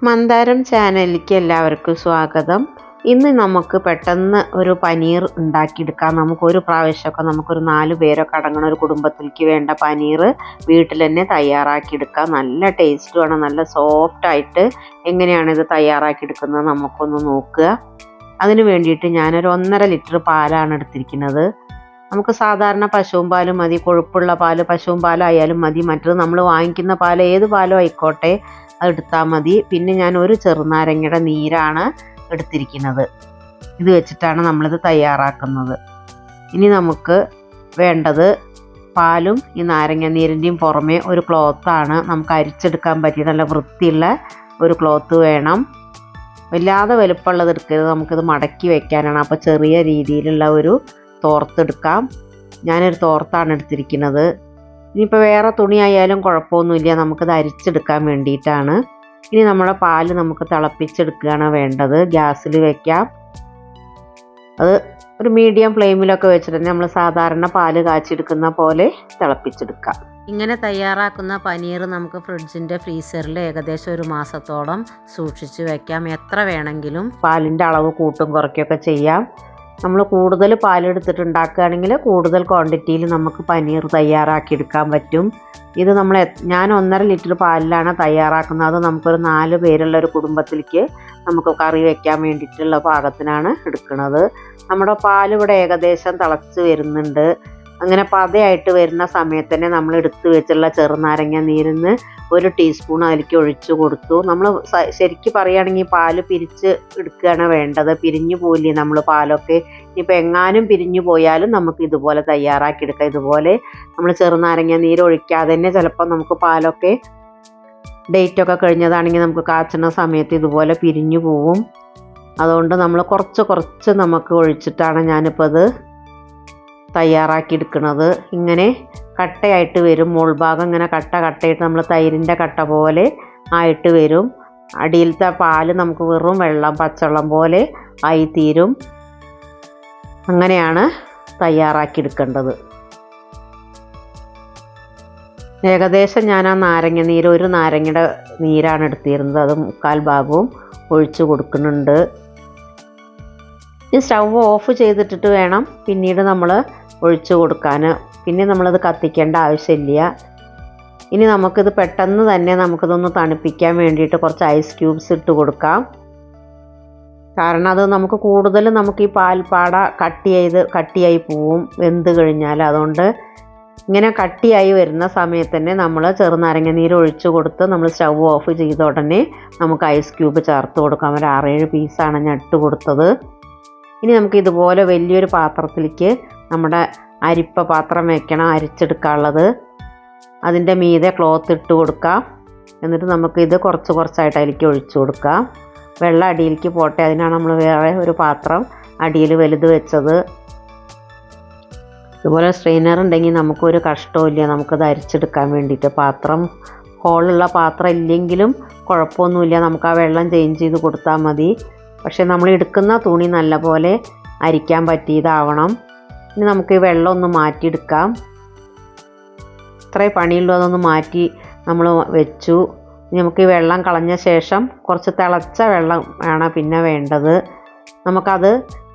മന്ദാരം ചാനലിലേക്ക് എല്ലാവർക്കും സ്വാഗതം. ഇന്ന് നമുക്ക് പെട്ടെന്ന് ഒരു പനീർ ഉണ്ടാക്കിയെടുക്കാം. നമുക്കൊരു പ്രാവശ്യമൊക്കെ നമുക്കൊരു 4 പേരൊക്കെ അടങ്ങുന്ന ഒരു കുടുംബത്തിലേക്ക് വേണ്ട പനീർ വീട്ടിൽ തന്നെ തയ്യാറാക്കിയെടുക്കാം. നല്ല ടേസ്റ്റുമാണ്, നല്ല സോഫ്റ്റായിട്ട്. എങ്ങനെയാണ് ഇത് തയ്യാറാക്കിയെടുക്കുന്നത് നമുക്കൊന്ന് നോക്കുക. അതിന് വേണ്ടിയിട്ട് ഞാനൊരു 1.5 ലിറ്റർ പാലാണ് എടുത്തിരിക്കുന്നത്. നമുക്ക് സാധാരണ പശുവും പാലും മതി, കൊഴുപ്പുള്ള പാല് പശുവും പാലായാലും മതി. മറ്റത് നമ്മൾ വാങ്ങിക്കുന്ന പാൽ ഏത് പാലും ആയിക്കോട്ടെ, അതെടുത്താൽ മതി. പിന്നെ ഞാൻ ഒരു ചെറുനാരങ്ങയുടെ നീരാണ് എടുത്തിരിക്കുന്നത്. ഇത് വെച്ചിട്ടാണ് നമ്മളിത് തയ്യാറാക്കുന്നത്. ഇനി നമുക്ക് വേണ്ടത് പാലും ഈ നാരങ്ങ നീരിൻ്റെയും പുറമെ ഒരു ക്ലോത്താണ്. നമുക്ക് അരിച്ചെടുക്കാൻ പറ്റിയ നല്ല വൃത്തിയുള്ള ഒരു ക്ലോത്ത് വേണം. വല്ലാതെ വലുപ്പമുള്ളത് എടുക്കരുത്, നമുക്കിത് മടക്കി വെക്കാനാണ്. അപ്പോൾ ചെറിയ രീതിയിലുള്ള ഒരു തോർത്തെടുക്കാം. ഞാനൊരു തോർത്താണ് എടുത്തിരിക്കുന്നത്. ഇനിയിപ്പോൾ വേറെ തുണി ആയാലും കുഴപ്പമൊന്നുമില്ല, നമുക്കത് അരിച്ചെടുക്കാൻ വേണ്ടിയിട്ടാണ്. ഇനി നമ്മുടെ പാല് നമുക്ക് തിളപ്പിച്ചെടുക്കുകയാണ് വേണ്ടത്. ഗ്യാസിൽ വെക്കാം. അത് ഒരു മീഡിയം ഫ്ലെയിമിലൊക്കെ വെച്ചിട്ട് നമ്മൾ സാധാരണ പാല് കാച്ചെടുക്കുന്ന പോലെ തിളപ്പിച്ചെടുക്കാം. ഇങ്ങനെ തയ്യാറാക്കുന്ന പനീർ നമുക്ക് ഫ്രിഡ്ജിൻ്റെ ഫ്രീസറിൽ ഏകദേശം ഒരു മാസത്തോളം സൂക്ഷിച്ച് വെക്കാം. എത്ര വേണമെങ്കിലും പാലിൻ്റെ അളവ് കൂട്ടും കുറയ്ക്കുകയൊക്കെ ചെയ്യാം. നമ്മൾ കൂടുതൽ പാലെടുത്തിട്ട് ഉണ്ടാക്കുകയാണെങ്കിൽ കൂടുതൽ ക്വാണ്ടിറ്റിയിൽ നമുക്ക് പനീർ തയ്യാറാക്കിയെടുക്കാൻ പറ്റും. ഇത് ഞാൻ 1.5 ലിറ്റർ പാലിലാണ് തയ്യാറാക്കുന്നത്. അത് നമുക്കൊരു 4 പേരുള്ള ഒരു കുടുംബത്തിലേക്ക് നമുക്ക് കറി വയ്ക്കാൻ വേണ്ടിയിട്ടുള്ള പാകത്തിനാണ് എടുക്കുന്നത്. നമ്മുടെ പാൽ ഇവിടെ ഏകദേശം തിളച്ച് വരുന്നുണ്ട്. അങ്ങനെ പതയായിട്ട് വരുന്ന സമയത്ത് തന്നെ നമ്മൾ എടുത്തു വെച്ചുള്ള ചെറുനാരങ്ങ നീരിന്ന് 1 ടീസ്പൂൺ അതിലേക്ക് ഒഴിച്ചു കൊടുത്തു. നമ്മൾ ശരിക്കും പറയുകയാണെങ്കിൽ പാല് പിരിച്ച് എടുക്കുകയാണ് വേണ്ടത്. പിരിഞ്ഞു പോയില്ലേ നമ്മൾ പാലൊക്കെ. ഇനിയിപ്പോൾ എങ്ങാനും പിരിഞ്ഞു പോയാലും നമുക്ക് ഇതുപോലെ തയ്യാറാക്കിയെടുക്കാം. ഇതുപോലെ നമ്മൾ ചെറുനാരങ്ങ നീര് ഒഴിക്കാതെ തന്നെ ചിലപ്പോൾ നമുക്ക് പാലൊക്കെ ഡേറ്റൊക്കെ കഴിഞ്ഞതാണെങ്കിൽ നമുക്ക് കാച്ചുന്ന സമയത്ത് ഇതുപോലെ പിരിഞ്ഞു പോവും. അതുകൊണ്ട് നമ്മൾ കുറച്ച് നമുക്ക് ഒഴിച്ചിട്ടാണ് ഞാനിപ്പോൾ അത് തയ്യാറാക്കിയെടുക്കുന്നത്. ഇങ്ങനെ കട്ടയായിട്ട് വരും. മോൾ ഭാഗം ഇങ്ങനെ കട്ടയായിട്ട് നമ്മൾ തൈരിൻ്റെ കട്ട പോലെ ആയിട്ട് വരും. അടിയിലത്തെ പാല് നമുക്ക് വെറും പച്ചവെള്ളം പോലെ ആയിത്തീരും. അങ്ങനെയാണ് തയ്യാറാക്കിയെടുക്കേണ്ടത്. ഏകദേശം ഞാൻ ആ നാരങ്ങ നീര്, ഒരു നാരങ്ങയുടെ നീരാണ് എടുത്തിരുന്നത്. അത് 3/4 ഭാഗവും ഒഴിച്ച് കൊടുക്കുന്നുണ്ട്. ഈ സ്റ്റൗ ഓഫ് ചെയ്തിട്ടിട്ട് വേണം പിന്നീട് നമ്മൾ ഒഴിച്ച് കൊടുക്കാൻ. പിന്നെ നമ്മളത് കത്തിക്കേണ്ട ആവശ്യമില്ല. ഇനി നമുക്കിത് പെട്ടെന്ന് തന്നെ നമുക്കിതൊന്ന് തണുപ്പിക്കാൻ വേണ്ടിയിട്ട് കുറച്ച് ഐസ് ക്യൂബ്സ് ഇട്ട് കൊടുക്കാം. കാരണം അത് നമുക്ക് കൂടുതൽ നമുക്ക് ഈ പാൽപ്പാട കട്ടിയായി പോവും വെന്ത് കഴിഞ്ഞാൽ. അതുകൊണ്ട് ഇങ്ങനെ കട്ടിയായി വരുന്ന സമയത്ത് തന്നെ നമ്മൾ ചെറുനാരങ്ങ നീര് ഒഴിച്ച് കൊടുത്ത് നമ്മൾ സ്റ്റൗ ഓഫ് ചെയ്ത ഉടനെ നമുക്ക് ഐസ് ക്യൂബ് ചേർത്ത് കൊടുക്കാം. ഒരു 6-7 പീസാണ് ഞാൻ ഇട്ട് കൊടുത്തത്. ഇനി നമുക്ക് ഇതുപോലെ വലിയൊരു പാത്രത്തിലേക്ക് നമ്മുടെ അരിപ്പ പാത്രം വെക്കണം, അരിച്ചെടുക്കാനുള്ളത്. അതിൻ്റെ മീതെ ക്ലോത്ത് ഇട്ട് കൊടുക്കാം. എന്നിട്ട് നമുക്കിത് കുറച്ചായിട്ട് അതിലേക്ക് ഒഴിച്ചു കൊടുക്കാം. വെള്ളം അടിയിലേക്ക് പോട്ടെ, അതിനാണ് നമ്മൾ വേറെ ഒരു പാത്രം അടിയിൽ വലുത് വെച്ചത്. ഇതുപോലെ സ്ട്രെയിനർ ഉണ്ടെങ്കിൽ നമുക്കൊരു കഷ്ടമില്ല, നമുക്കത് അരിച്ചെടുക്കാൻ വേണ്ടിയിട്ട്. പാത്രം ഹോളുള്ള പാത്രം ഇല്ലെങ്കിലും കുഴപ്പമൊന്നുമില്ല, നമുക്ക് ആ വെള്ളം ചേഞ്ച് ചെയ്ത് കൊടുത്താൽ മതി. പക്ഷേ നമ്മൾ എടുക്കുന്ന തുണി നല്ലപോലെ അരിക്കാൻ പറ്റിയതാവണം. ഇനി നമുക്ക് ഈ വെള്ളം ഒന്ന് മാറ്റിയെടുക്കാം. ഇത്രയും പണിയുള്ളൂ. അതൊന്ന് മാറ്റി നമ്മൾ വെച്ചു. നമുക്ക് ഈ വെള്ളം കളഞ്ഞ ശേഷം കുറച്ച് തിളച്ച വെള്ളം ആണ് പിന്നെ വേണ്ടത്. നമുക്കത്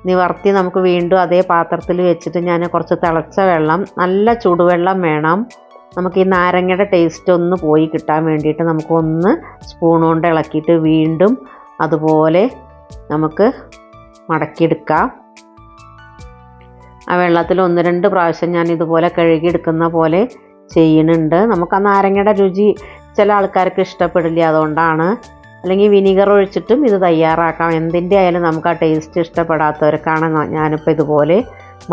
നിവർത്തി നമുക്ക് വീണ്ടും അതേ പാത്രത്തിൽ വെച്ചിട്ട് ഞാൻ കുറച്ച് തിളച്ച വെള്ളം, നല്ല ചൂടുവെള്ളം വേണം. നമുക്ക് ഈ നാരങ്ങയുടെ ടേസ്റ്റ് ഒന്ന് പോയി കിട്ടാൻ വേണ്ടിയിട്ട് നമുക്കൊന്ന് സ്പൂൺ കൊണ്ട് ഇളക്കിയിട്ട് വീണ്ടും അതുപോലെ നമുക്ക് മടക്കിയെടുക്കാം. ആ വെള്ളത്തിൽ 1-2 പ്രാവശ്യം ഞാൻ ഇതുപോലെ കഴുകിയെടുക്കുന്ന പോലെ ചെയ്യുന്നുണ്ട്. നമുക്ക് ആ നാരങ്ങയുടെ രുചി ചില ആൾക്കാർക്ക് ഇഷ്ടപ്പെടില്ല, അതുകൊണ്ടാണ്. അല്ലെങ്കിൽ വിനീഗർ ഒഴിച്ചിട്ടും ഇത് തയ്യാറാക്കാം. എന്തിൻ്റെ ആയാലും നമുക്ക് ആ ടേസ്റ്റ് ഇഷ്ടപ്പെടാത്തവർക്കാണ് ഞാനിപ്പോൾ ഇതുപോലെ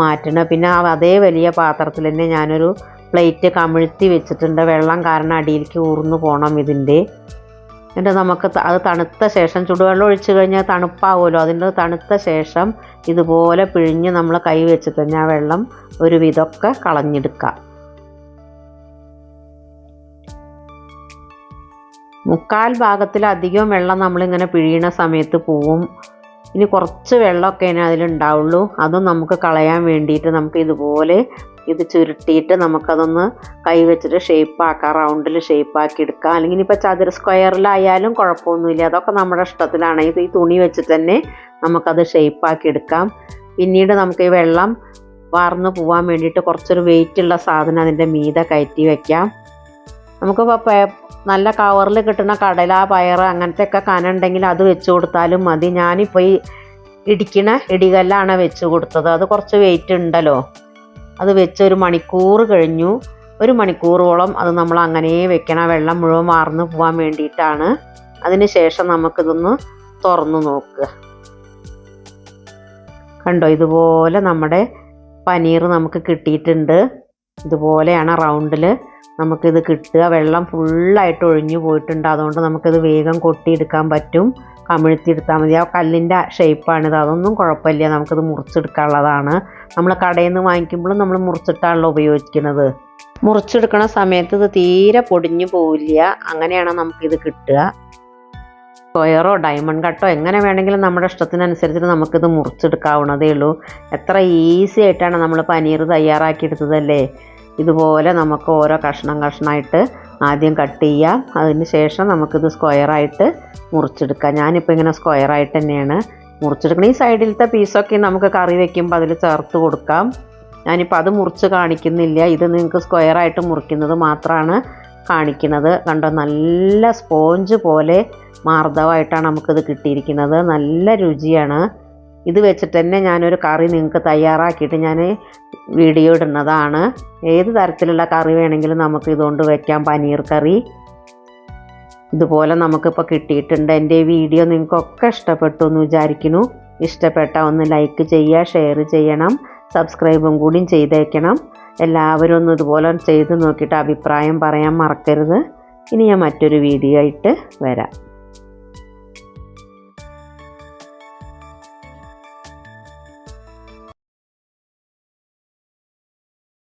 മാറ്റുന്നത്. പിന്നെ അതേ വലിയ പാത്രത്തിൽ തന്നെ ഞാനൊരു പ്ലേറ്റ് കമിഴ്ത്തി വെച്ചിട്ടുണ്ട്. വെള്ളം കാരണം അടിയിലേക്ക് ഊർന്നു പോകണം ഇതിൻ്റെ. എന്നിട്ട് നമുക്ക് അത് തണുത്ത ശേഷം, ചുടുവെള്ളം ഒഴിച്ച് കഴിഞ്ഞാൽ തണുപ്പാവുമല്ലോ, അതിൻ്റെ തണുത്ത ശേഷം ഇതുപോലെ പിഴിഞ്ഞ് നമ്മൾ കൈ വെച്ച് തന്നെ ആ വെള്ളം ഒരു വിധമൊക്കെ കളഞ്ഞെടുക്കാം. 3/4 ഭാഗത്തിലധികം വെള്ളം നമ്മളിങ്ങനെ പിഴിയണ സമയത്ത് പോവും. ഇനി കുറച്ച് വെള്ളമൊക്കെ അതിലുണ്ടാവുള്ളൂ. അതും നമുക്ക് കളയാൻ വേണ്ടിയിട്ട് നമുക്ക് ഇതുപോലെ ഇത് ചുരുട്ടിയിട്ട് നമുക്കതൊന്ന് കൈ വെച്ചിട്ട് ഷേപ്പാക്കാം, റൗണ്ടിൽ ഷേപ്പാക്കി എടുക്കാം. അല്ലെങ്കിൽ ഇപ്പോൾ ചതുര സ്ക്വയറിലായാലും കുഴപ്പമൊന്നുമില്ല, അതൊക്കെ നമ്മുടെ ഇഷ്ടത്തിലാണ്. ഇത് ഈ തുണി വെച്ചിട്ട് തന്നെ നമുക്കത് ഷേപ്പാക്കി എടുക്കാം. പിന്നീട് നമുക്ക് ഈ വെള്ളം വാർന്ന് പോകാൻ വേണ്ടിയിട്ട് കുറച്ചൊരു വെയിറ്റുള്ള സാധനം അതിൻ്റെ മീതെ കയറ്റി വയ്ക്കാം. നമുക്കിപ്പോൾ നല്ല കവറിൽ കിട്ടുന്ന കടല, പയർ അങ്ങനത്തെ ഒക്കെ കനുണ്ടെങ്കിൽ അത് വെച്ച് കൊടുത്താലും മതി. ഞാനിപ്പോൾ ഈ ഇടിക്കണ ഇടികല്ലാണ് വെച്ച് കൊടുത്തത്. അത് കുറച്ച് വെയിറ്റ് ഉണ്ടല്ലോ. അത് വെച്ച് 1 മണിക്കൂർ കഴിഞ്ഞു. 1 മണിക്കൂറോളം അത് നമ്മൾ അങ്ങനെ വെക്കണം, വെള്ളം മുഴുവൻ വാർന്ന് പോകാൻ വേണ്ടിയിട്ടാണ്. അതിന് ശേഷം നമുക്കിതൊന്ന് തുറന്നു നോക്കുക. കണ്ടോ, ഇതുപോലെ നമ്മുടെ പനീർ നമുക്ക് കിട്ടിയിട്ടുണ്ട്. ഇതുപോലെയാണ് റൗണ്ടിൽ നമുക്കിത് കിട്ടുക. വെള്ളം ഫുള്ളായിട്ട് ഒഴിഞ്ഞു പോയിട്ടുണ്ട്. അതുകൊണ്ട് നമുക്കിത് വേഗം കൊട്ടിയെടുക്കാൻ പറ്റും. കമിഴ്ത്തിയെടുത്താൽ മതി. ആ കല്ലിൻ്റെ ഷേപ്പാണിത്, അതൊന്നും കുഴപ്പമില്ല. നമുക്കിത് മുറിച്ചെടുക്കാനുള്ളതാണ്. നമ്മൾ കടയിൽ നിന്ന് വാങ്ങിക്കുമ്പോഴും നമ്മൾ മുറിച്ചിട്ടാണല്ലോ ഉപയോഗിക്കുന്നത്. മുറിച്ചെടുക്കണ സമയത്ത് ഇത് തീരെ പൊടിഞ്ഞു പോവില്ല. അങ്ങനെയാണ് നമുക്കിത് കിട്ടുക. സ്ക്വയറോ ഡയമണ്ട് കട്ടോ എങ്ങനെ വേണമെങ്കിലും നമ്മുടെ ഇഷ്ടത്തിനനുസരിച്ചിട്ട് നമുക്കിത് മുറിച്ചെടുക്കാവുന്നതേ ഉള്ളൂ. എത്ര ഈസി ആയിട്ടാണ് നമ്മൾ പനീർ തയ്യാറാക്കിയെടുത്തതല്ലേ. ഇതുപോലെ നമുക്ക് ഓരോ കഷ്ണമായിട്ട് ആദ്യം കട്ട് ചെയ്യാം. അതിന് ശേഷം നമുക്കിത് സ്ക്വയറായിട്ട് മുറിച്ചെടുക്കാം. ഞാനിപ്പോൾ ഇങ്ങനെ സ്ക്വയറായിട്ട് തന്നെയാണ് മുറിച്ചെടുക്കണം. ഈ സൈഡിലത്തെ പീസൊക്കെ നമുക്ക് കറി വയ്ക്കുമ്പോൾ അതിൽ ചേർത്ത് കൊടുക്കാം. ഞാനിപ്പോൾ അത് മുറിച്ച് കാണിക്കുന്നില്ല. ഇത് നിങ്ങൾക്ക് സ്ക്വയറായിട്ട് മുറിക്കുന്നത് മാത്രമാണ് കാണിക്കുന്നത്. കണ്ടോ, നല്ല സ്പോഞ്ച് പോലെ മാർദ്ദവമായിട്ടാണ് നമുക്കിത് കിട്ടിയിരിക്കുന്നത്. നല്ല രുചിയാണ്. ഇത് വെച്ചിട്ട് തന്നെ ഞാനൊരു കറി നിങ്ങൾക്ക് തയ്യാറാക്കിയിട്ട് ഞാൻ വീഡിയോ ഇടുന്നതാണ്. ഏത് തരത്തിലുള്ള കറി വേണമെങ്കിലും നമുക്ക് ഇതുകൊണ്ട് വയ്ക്കാം. പനീർ കറി ഇതുപോലെ നമുക്കിപ്പോൾ കിട്ടിയിട്ടുണ്ട്. എൻ്റെ വീഡിയോ നിങ്ങൾക്കൊക്കെ ഇഷ്ടപ്പെട്ടു എന്ന് വിചാരിക്കുന്നു. ഇഷ്ടപ്പെട്ടാൽ ഒന്ന് ലൈക്ക് ചെയ്യുക, ഷെയർ ചെയ്യണം, സബ്സ്ക്രൈബും കൂടി ചെയ്തേക്കണം. എല്ലാവരും ഒന്ന് ഇതുപോലെ ചെയ്ത് നോക്കിയിട്ട് അഭിപ്രായം പറയാൻ മറക്കരുത്. ഇനി ഞാൻ മറ്റൊരു വീഡിയോ ആയിട്ട് വരാം.